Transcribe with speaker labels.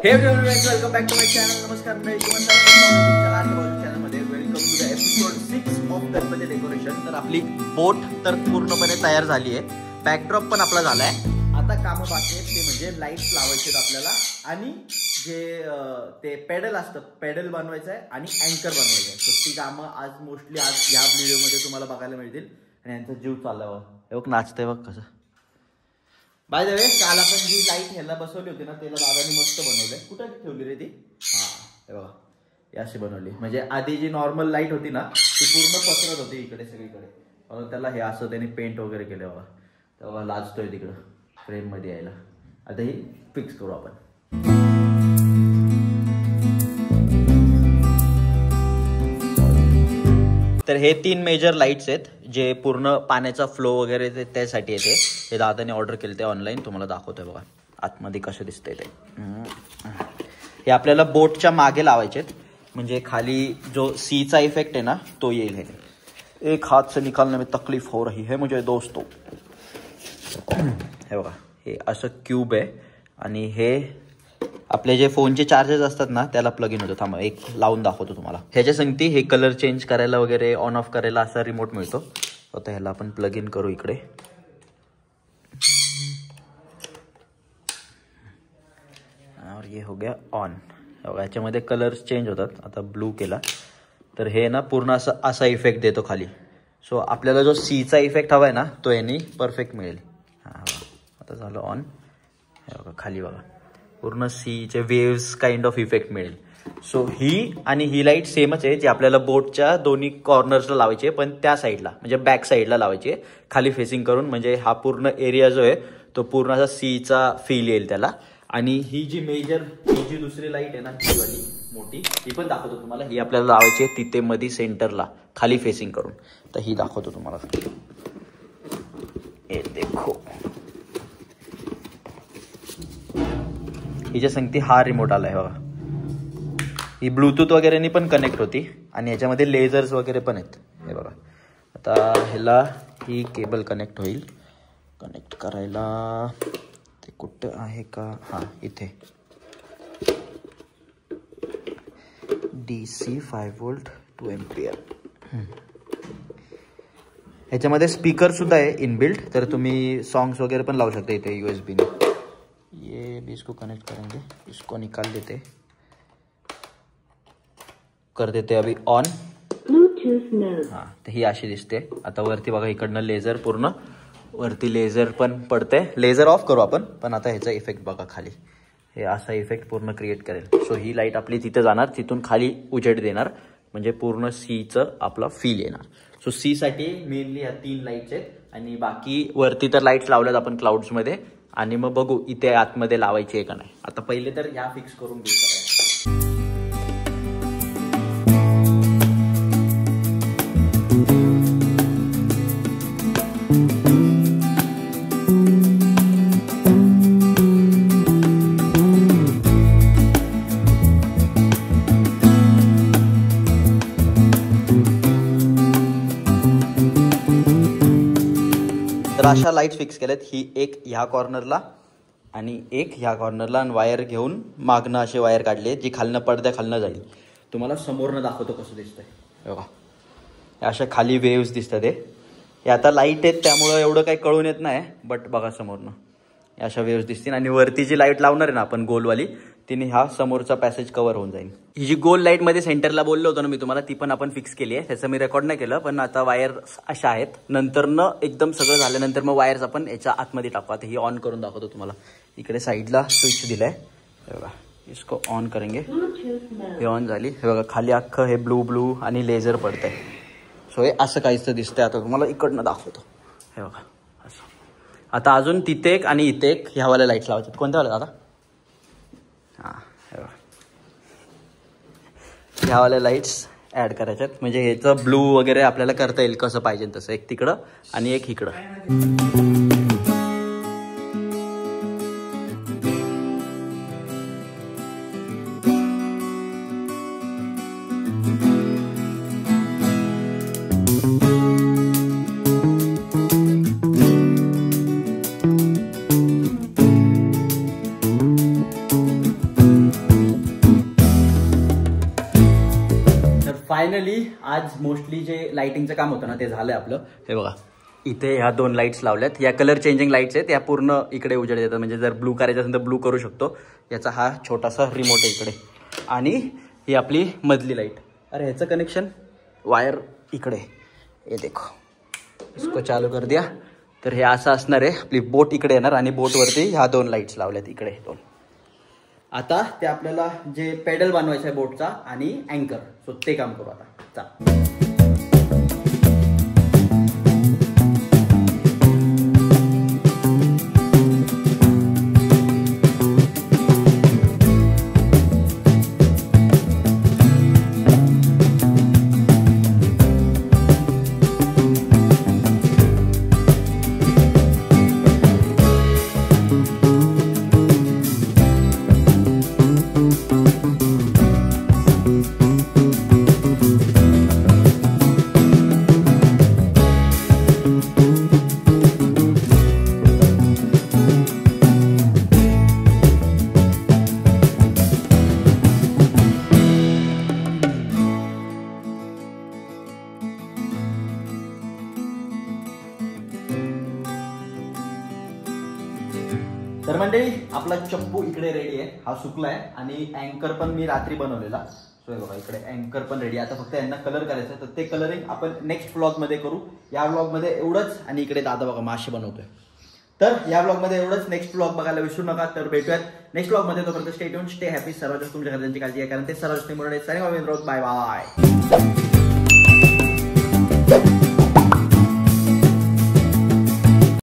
Speaker 1: हे welcome back to my channel. नमस्कार मंडळी, चॅनलमध्ये welcome to the episode 6 of Ganpati decoration. तर आपली बोट तर पूर्णपणे तयार झाली आहे, बॅकड्रॉप पण आपला झालाय. आता कामं बाकी आहेत ते म्हणजे लाईट्स लावायचे आपल्याला आणि जे ते पेडल असतं पेडल बनवायचं आहे आणि अँकर बनवायचं आहे. तर ती कामं आज मोस्टली आज या व्हिडिओमध्ये तुम्हाला बघायला मिळतील. आणि यांचा जीव चाललाय बघ, हे बघ नाचतंय बघ कसं. बाय द वे, काल आपण जी लाईट ह्याला बसवली होती ना त्याला दादानी मस्त बनवलंय. कुठं ठेवली रे ती? हा हे बघा, ही अशी बनवली. म्हणजे आधी जी नॉर्मल लाईट होती ना ती पूर्ण पसरत होती इकडे सगळीकडे, म्हणून त्याला हे असं त्यांनी पेंट वगैरे केलं बघा. तेव्हा लाजतोय तिकडं फ्रेम मध्ये यायला. आता ही फिक्स करू आपण. तर हे 3 मेजर लाईट्स आहेत जे पूर्ण पाण्याचा फ्लो वगैरे त्यासाठी येते. हे दादाने ऑर्डर केले ते ऑनलाईन, तुम्हाला दाखवतोय बघा आतमध्ये कसं दिसतंय ते. हे आपल्याला बोटच्या मागे लावायचे आहेत, म्हणजे खाली जो सीचा इफेक्ट आहे ना तो येईल. हे एक हात से निकालने में तकलीफ हो रही है मुझे दोस्तों. हे बघा, हे असं क्यूब आहे आणि हे आपले जे फोनचे चार्जेस असतात ना त्याला प्लग इन होतं. थांबा एक लावून दाखवतो तुम्हाला. ह्याच्या संगती हे कलर चेंज करायला वगैरे ऑन ऑफ करायला असा रिमोट मिळतो. आता ह्याला आपण प्लग इन करू इकडे. और ये हो गया ऑन. याच्यामध्ये कलर्स चेंज होतात. आता ब्लू केला तर हे ना पूर्ण असा इफेक्ट देतो खाली. सो आपल्याला जो सीचा इफेक्ट हवा आहे ना तो यांनी परफेक्ट मिळेल. हां आता झालं ऑन. हे बघा खाली बघा पूर्ण सीचे वेव्स काइंड ऑफ इफेक्ट मिळेल. सो ही आणि ही लाईट सेमच आहे जी आपल्याला बोटच्या दोन्ही कॉर्नर्सला लावायची आहे, पण त्या साईडला म्हणजे बॅक साईडला लावायची आहे खाली फेसिंग करून. म्हणजे हा पूर्ण एरिया जो आहे तो पूर्ण असा सीचा फील येईल त्याला. आणि ही जी मेजर ही जी दुसरी लाईट आहे ना ही वाली मोठी ती पण दाखवतो तुम्हाला. ही आपल्याला लावायची आहे तिथे मध्ये सेंटरला खाली फेसिंग करून. तर ही दाखवतो तुम्हाला. हे देखो, हिच्या संगती हा रिमोट आलाय बघा. ही ब्लूटूथ वगैरेनी पण कनेक्ट होती आणि याच्यामध्ये लेझर्स वगैरे पण आहेत. हे बघा आता ह्याला ही केबल कनेक्ट होईल. कनेक्ट करायला ते कुठं आहे का? हां इथे DC 5 वोल्ट 2 एम्पियर. ह्याच्यामध्ये स्पीकर सुद्धा आहे इनबिल्ट, तर तुम्ही सॉंग्स वगैरे पण लावू शकता इथे USB ने. ये भी इसको कनेक्ट करेंगे, इसको निकाल देते, कर देते अभी ऑन. हाँ तर ही अशी दिसते. आता वरती बघा इकडनं लेझर पूर्ण वरती लेझर पण पडते. लेझर ऑफ करू आपण, पण आता ह्याचा इफेक्ट बघा खाली. हे असा इफेक्ट पूर्ण क्रिएट करेल. सो ही लाईट आपली तिथे जाणार, तिथून खाली उजेड देणार, म्हणजे पूर्ण सीचं आपला फील येणार. सो सी साठी मेनली ह्या 3 लाईट्स आहेत आणि बाकी वरती तर लाईट्स लावल्यात आपण क्लाउड्समध्ये. आणि मग बघू इथे आतमध्ये लावायची आहे का नाही. आता पहिले तर ह्या फिक्स करून घेऊ सगळ्या. तर अशा लाईट फिक्स केल्यात. ही एक ह्या कॉर्नरला आणि एक ह्या कॉर्नरला, आणि वायर घेऊन मागणं असे वायर काढले जी खालनं पडद्या खालनं जाईल. तुम्हाला समोरनं दाखवतो कसं दिसतंय. बघा अशा खाली वेव्स दिसतात. हे आता लाईट आहेत त्यामुळं एवढं काही कळून येत नाही, बट बघा समोरनं अशा वेव्स दिसतील. आणि वरती जी लाईट लावणार आहे ना आपण गोलवाली, तिने हा समोरचा पॅसेज कव्हर होऊन जाईल. ही जी गोल लाईट मध्ये सेंटरला बोललो होतो ना मी तुम्हाला, ती पण आपण फिक्स केली आहे. त्याचं मी रेकॉर्ड नाही केलं, पण आता वायर अशा आहेत. नंतर न एकदम सगळं झाल्यानंतर मग वायर्स आपण याच्या आतमध्ये टाकू. आता ही ऑन करून दाखवतो तुम्हाला. इकडे साईडला स्विच दिलाय बघा, इसको ऑन करेंगे. हे ऑन झाली. हे बघा खाली अख्खं हे ब्लू ब्लू आणि लेझर पडतंय. सो हे असं काहीच दिसतंय. आता तुम्हाला इकडनं दाखवतो. हे बघा असं. आता अजून तिथे एक आणि इथे एक ह्यावाल्या लाईट्स लावायच्यात. कोणत्या वाल्या दादा? हां हे बघा ह्यावाल्या लाईट्स ॲड करायच्यात. म्हणजे ह्याचं ब्लू वगैरे आपल्याला करता येईल कसं पाहिजे तसं. एक तिकडं आणि एक इकडं. फायनली आज मोस्टली जे लाइटिंगचं काम होतं ना ते झालंय आपलं. हे बघा इथे ह्या 2 लाईट्स लावल्यात. या कलर चेंजिंग लाईट्स आहेत. या पूर्ण इकडे उजेड देतात. म्हणजे जर ब्लू करायचं असेल तर ब्लू करू शकतो. याचा हा छोटासा रिमोट आहे इकडे. आणि ही आपली मधली लाईट. अरे ह्याचं कनेक्शन वायर इकडे. हे देखो इसको चालू कर दिया. तर हे असं असणार आहे. आपली बोट इकडे येणार आणि बोटवरती ह्या 2 लाईट्स लावल्यात इकडे 2. आता ते आपल्याला जे पेडल बनवायचा आहे बोटचा आणि अँकर, सो ते काम करू आता. चा तर मंडळी आपला चप्पू इकडे रेडी आहे. हा सुकलाय आणि अँकर पण मी रात्री बनवलेला. सो हे बघा इकडे अँकर पण रेडी. आता फक्त यांना कलर करायचं तर ते कलरिंग आपण नेक्स्ट व्लॉग मध्ये करू. या व्लॉग मध्ये एवढंच. आणि इकडे दादा बघा मासे बनवतोय. तर या व्लॉग मध्ये एवढंच. नेक्स्ट व्लॉग बघायला विसरू नका. तर भेटूयात नेक्स्ट व्लॉग मध्ये. तोपर्यंत स्टे ट्यून, स्टे हॅपी. सर्वांच्या तुमच्या घरांची काळजी आहे कारण ते सर्वांची मुळे. Bye bye.